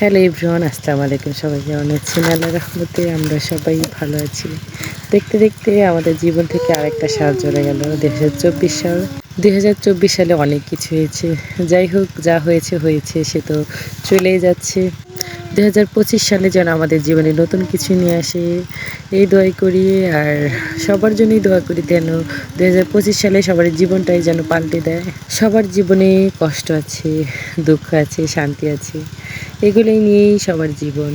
Hello everyone, আসসালামু আলাইকুম। সবাই কেমন আছেন? আল্লাহর রহমতে আমরা সবাই ভালো আছি। দেখতে দেখতে আমাদের জীবন থেকে আরেকটা সাল চলে গেল, 2024 সাল। 2024 সালে অনেক কিছু হয়েছে। যাই হোক, যা হয়েছে হয়েছে, সে তো চলেই যাচ্ছে। 2025 সালে যেন আমাদের জীবনে নতুন কিছু নিয়ে আসে, এই দোয়াই করি। আর সবার জন্যই দোয়া করি যেন 2025 সালে সবার জীবনটাই যেন পাল্টে দেয়। সবার জীবনে কষ্ট আছে, দুঃখ আছে, শান্তি আছে, এগুলোই নিয়েই সবার জীবন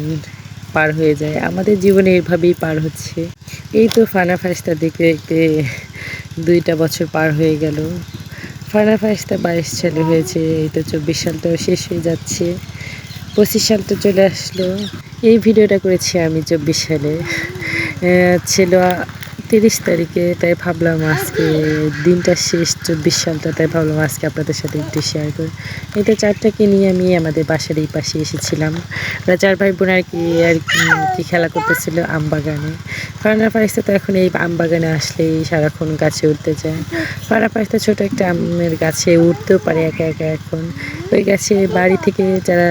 পার হয়ে যায়। আমাদের জীবনে এভাবেই পার হচ্ছে। এই তো ফানা ফারিস্তা দেখতে দেখতে 2টা বছর পার হয়ে গেল। ফানা ফারিস্তা 22 সালে হয়েছে, এই তো 24 সালটাও শেষ হয়ে যাচ্ছে, 25 সালটা চলে আসলো। এই ভিডিওটা করেছি আমি 24 সালে, ছিল 30 তারিখে। তাই ভাবলাম আজকে দিনটা শেষ, 24 সালটা, তাই ভাবলাম আজকে আপনাদের সাথে একটু শেয়ার করি। এই তো 4টাকে নিয়ে আমি আমাদের বাসার এই পাশে এসেছিলাম। ওরা 4 ভাই বোন আর কি খেলা করতেছিল আম বাগানে। ফারহানা ফারিস্তা তো এখন এই আম বাগানে আসলেই সারাক্ষণ গাছে উঠতে যায়। ফারহানা ফারিস্তা ছোটো একটা আমের গাছে উঠতেও পারে একা একা। এখন ওই গাছে বাড়ি থেকে যারা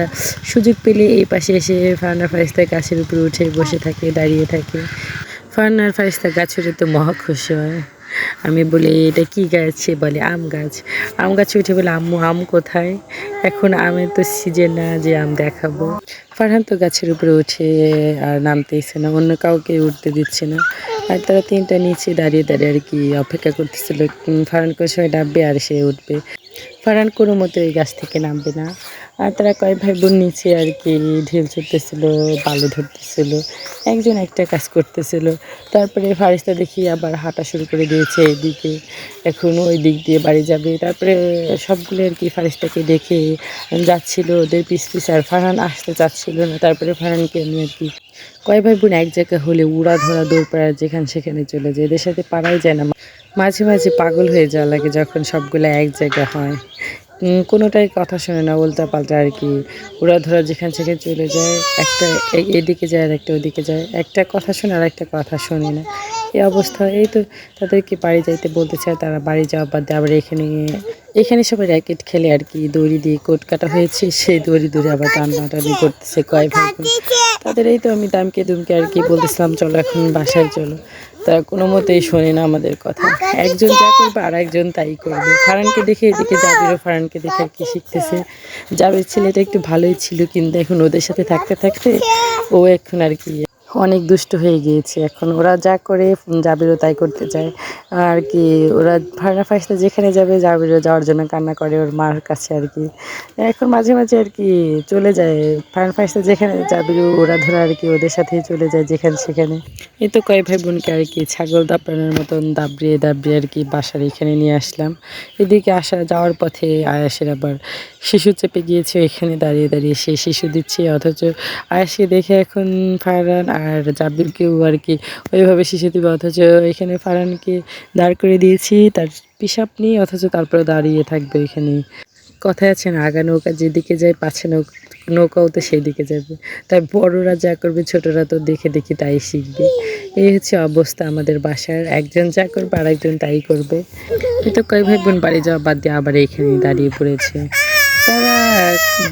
সুযোগ পেলে এই পাশে এসে ফারহানা ফারিস্তা গাছের উপরে উঠে বসে থাকে, দাঁড়িয়ে থাকে। ফারহানা ফারিস্তা গাছে উঠে তো মহা খুশি হয়। আমি বলি এটা কি গাছ? সে বলে আম গাছ। আম গাছে উঠে বলে আম্মু আম কোথায়? এখন আমের তো সিজন না যে আম দেখাবো। ফারহান তো গাছের উপরে উঠে আর নামতেইছে না, অন্য কাউকে উঠতে দিচ্ছে না। আর তারা 3টা নিচে দাঁড়িয়ে দাঁড়িয়ে আর কি অপেক্ষা করতেছিল, ফারহান কোন সময় ডাববে আর সে উঠবে। ফারহান কোনো মতো এই গাছ থেকে নামবে না। আর তারা কয় ভাই বোন নিচে আর কি ঢিল ছুটতেছিল, বালু ধরতেছিল, একজন একটা কাজ করতেছিল। তারপরে ফারিস্তা দেখি আবার হাঁটা শুরু করে দিয়েছে এদিকে, এখন ওই দিক দিয়ে বাড়ি যাবে। তারপরে সবগুলো আর কি ফারিস্তাকে দেখে যাচ্ছিল ওদের পিছ পিছ, আর ফারহান আসতে চাচ্ছিল না। তারপরে ফারহানকে আমি আর কি, কয় ভাই বোন এক জায়গা হলে উড়া ধরা দৌড় পাড়া যেখানে সেখানে চলে যায়, এদের সাথে পারাই যায় না। মাঝে মাঝে পাগল হয়ে যাওয়া লাগে যখন সবগুলো এক জায়গা হয়। কোনোটাই কথা শোনে না, উল্টা পাল্টা আর কি উড়া ধরা যেখানে সেখানে চলে যায়। একটা এদিকে যায় আর একটা ওদিকে যায়, একটা কথা শোনে আর একটা কথা শোনে না, এই অবস্থা। এই তো তাদেরকে বাড়ি যাইতে বলতে চায়, তারা বাড়ি যাওয়া বাদ দিয়ে আবার এখানে সবাই র্যাকেট খেলে আর কি, দড়ি দিয়ে কোট কাটা হয়েছে, সেই দড়ি ধরে আবার টানাটানি করতেছে কয় ভাই বোন। তাদের এই তো আমি দামকে দুমকে আর কি বলতেছিলাম চলো এখন বাসায় চলো। তারা কোনো মতেই শোনে না আমাদের কথা। একজন যা করবে আর একজন তাই করবে। ফারহানকে দেখে এদিকে জাবিরও ফারহানকে দেখে আর কি শিখতেছে। জাবির ছেলেটা একটু ভালোই ছিল, কিন্তু এখন ওদের সাথে থাকতে থাকতে ও এখন আর কি অনেক দুষ্ট হয়ে গিয়েছে। এখন ওরা যা করে জাবিরও তাই করতে চায় আর কি। ওরা ফারহানা ফারিস্তা যেখানে যাবে জাবিরও যাওয়ার জন্য কান্না করে ওর মার কাছে আর কি। এখন মাঝে মাঝে আর কি চলে যায় ফারহানা ফারিস্তা যেখানে, জাবিরও ওরা ধরে আর কি ওদের সাথেই চলে যায় যেখানে সেখানে। এই তো কয় ভাই বোনকে আর কি ছাগল দাপড়ানোর মতন দাবড়িয়ে দাবড়িয়ে আর কি বাসার এখানে নিয়ে আসলাম। এদিকে আসা যাওয়ার পথে আয়াসের আবার শিশু চেপে গিয়েছে, এখানে দাঁড়িয়ে দাঁড়িয়ে সে শিশু দিচ্ছে। অথচ আয়াসকে দেখে এখন ফারহান আর জাবিরকেও আর কি ওইভাবে শিশু দিবে, অথচ এখানে ফারহানকে দাঁড় করে দিয়েছি তার পিসাব নিয়ে, অথচ তারপরে দাঁড়িয়ে থাকবে এখানে। কথায় আছে না, আগা নৌকা যেদিকে যায় পাছে নৌকাও তো সেই দিকে যাবে। তাই বড়রা যা করবে ছোটরা তো দেখে দেখি তাই শিখবে। এই হচ্ছে অবস্থা আমাদের বাসার, একজন যা করবে আর একজন তাই করবে। কিন্তু কয় ভাই বোন বাড়ি যাওয়া বাদ দিয়ে আবার এখানে দাঁড়িয়ে পড়েছে। তারা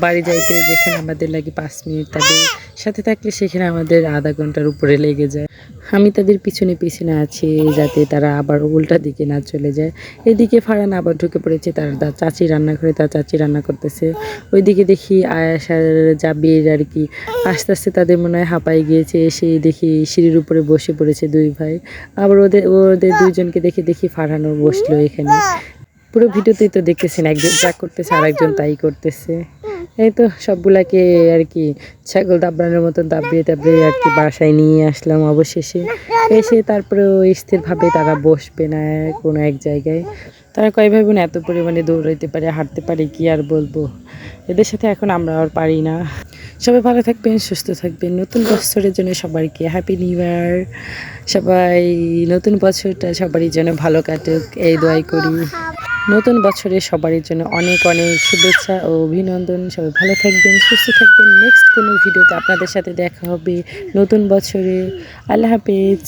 বাড়ি যাইতে যেখানে আমাদের লাগে 5 মিনিট, তাদের সাথে থাকলে সেখানে আমাদের আধা ঘন্টার উপরে লেগে যায়। আমি তাদের পিছনে পিছনে আছি যাতে তারা আবার উল্টা দিকে না চলে যায়। এদিকে ফারহান আবার ঢুকে পড়েছে তার চাচি রান্নাঘরে, তার চাচি রান্না করতেছে। ওইদিকে দেখি আয়াস আর জাবির আর কি আস্তে আস্তে তাদের মনে হয় হাঁপাই গিয়েছে, এসে দেখি সিঁড়ির উপরে বসে পড়েছে 2 ভাই। আবার ওদের 2জনকে দেখি ফারহানও বসলো এখানে। পুরো ভিডিওতেই তো দেখতেছেন একজন যা করতেছে আর একজন তাই করতেছে। এই তো সবগুলাকে আর কি ছাগল দাবড়ানোর মতন দাবড়িয়ে দাবড়িয়ে আর কি বাসায় নিয়ে আসলাম অবশেষে। এসে তারপরে স্থিরভাবে তারা বসবে না কোনো এক জায়গায়। তারা কয় ভাই বোন এত পরিমাণে দৌড়াইতে পারে, হাঁটতে পারে, কি আর বলবো। এদের সাথে এখন আমরা আর পারি না। সবাই ভালো থাকবেন, সুস্থ থাকবেন। নতুন বছরের জন্য সবাইকে হ্যাপি নিউ ইয়ার। সবাই নতুন বছরটা সবারই যেন ভালো কাটুক এই দোয়াই করি। নতুন বছরে সবারই জন্য অনেক অনেক শুভেচ্ছা ও অভিনন্দন। সবাই ভালো থাকবেন, সুস্থ থাকবেন। নেক্সট কোনো ভিডিওতে আপনাদের সাথে দেখা হবে নতুন বছরে। আল্লাহ হাফেজ।